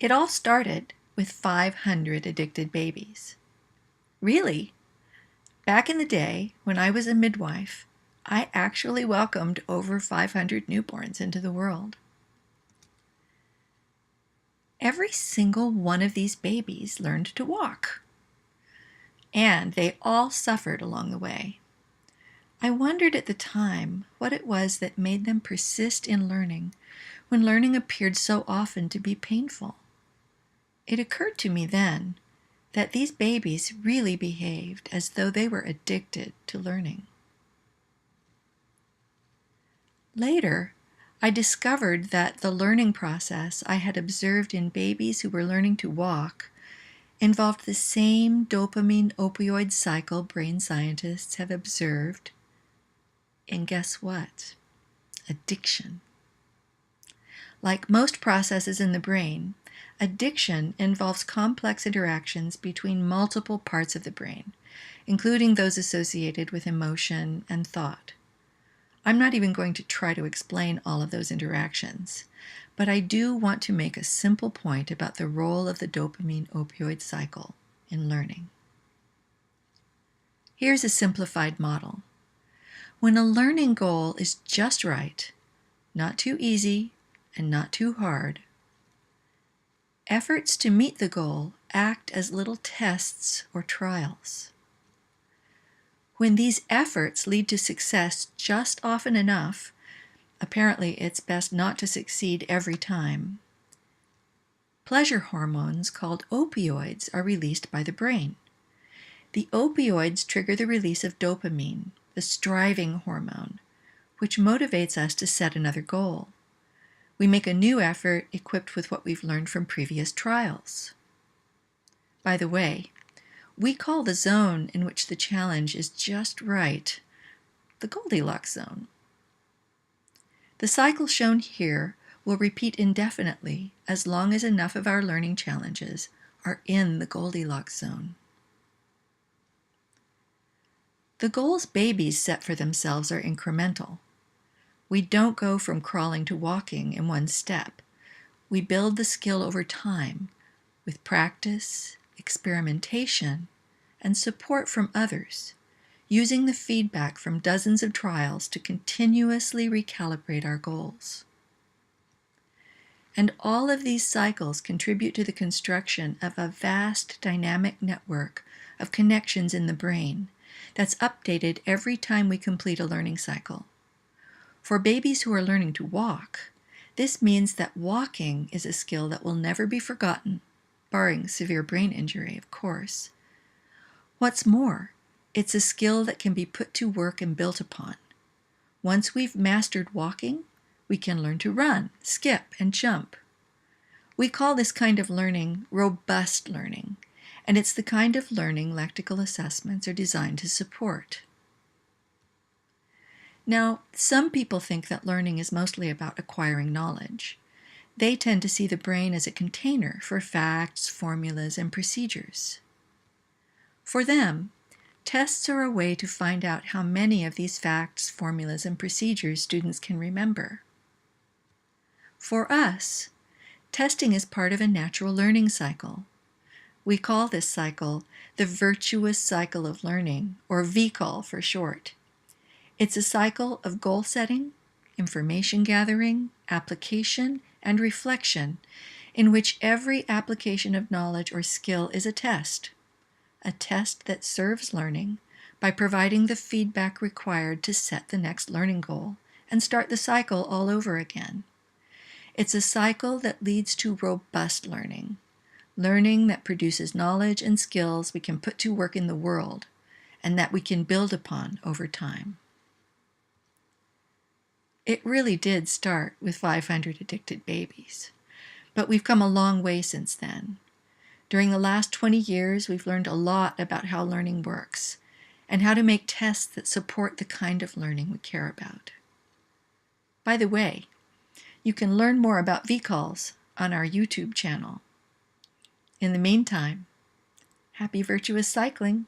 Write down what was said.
It all started with 500 addicted babies. Really? Back in the day, when I was a midwife, I actually welcomed over 500 newborns into the world. Every single one of these babies learned to walk, and they all suffered along the way. I wondered at the time what it was that made them persist in learning when learning appeared so often to be painful. It occurred to me then that these babies really behaved as though they were addicted to learning. Later, I discovered that the learning process I had observed in babies who were learning to walk involved the same dopamine opioid cycle brain scientists have observed in, guess what? Addiction. Like most processes in the brain, addiction involves complex interactions between multiple parts of the brain, including those associated with emotion and thought. I'm not even going to try to explain all of those interactions, but I do want to make a simple point about the role of the dopamine opioid cycle in learning. Here's a simplified model. When a learning goal is just right, not too easy and not too hard, efforts to meet the goal act as little tests or trials. When these efforts lead to success just often enough, apparently it's best not to succeed every time, pleasure hormones called opioids are released by the brain. The opioids trigger the release of dopamine, the striving hormone, which motivates us to set another goal. We make a new effort equipped with what we've learned from previous trials. By the way, we call the zone in which the challenge is just right the Goldilocks zone. The cycle shown here will repeat indefinitely as long as enough of our learning challenges are in the Goldilocks zone. The goals babies set for themselves are incremental. We don't go from crawling to walking in one step. We build the skill over time with practice, experimentation, and support from others, using the feedback from dozens of trials to continuously recalibrate our goals. And all of these cycles contribute to the construction of a vast dynamic network of connections in the brain that's updated every time we complete a learning cycle. For babies who are learning to walk, this means that walking is a skill that will never be forgotten, barring severe brain injury, of course. What's more, it's a skill that can be put to work and built upon. Once we've mastered walking, we can learn to run, skip, and jump. We call this kind of learning robust learning, and it's the kind of learning lectical assessments are designed to support. Now, some people think that learning is mostly about acquiring knowledge. They tend to see the brain as a container for facts, formulas, and procedures. For them, tests are a way to find out how many of these facts, formulas, and procedures students can remember. For us, testing is part of a natural learning cycle. We call this cycle the virtuous cycle of learning, or VCAL for short. It's a cycle of goal setting, information gathering, application, and reflection, in which every application of knowledge or skill is a test that serves learning by providing the feedback required to set the next learning goal and start the cycle all over again. It's a cycle that leads to robust learning, learning that produces knowledge and skills we can put to work in the world and that we can build upon over time. It really did start with 500 addicted babies, but we've come a long way since then. During the last 20 years, we've learned a lot about how learning works and how to make tests that support the kind of learning we care about. By the way, you can learn more about VCALs on our YouTube channel. In the meantime, happy virtuous cycling!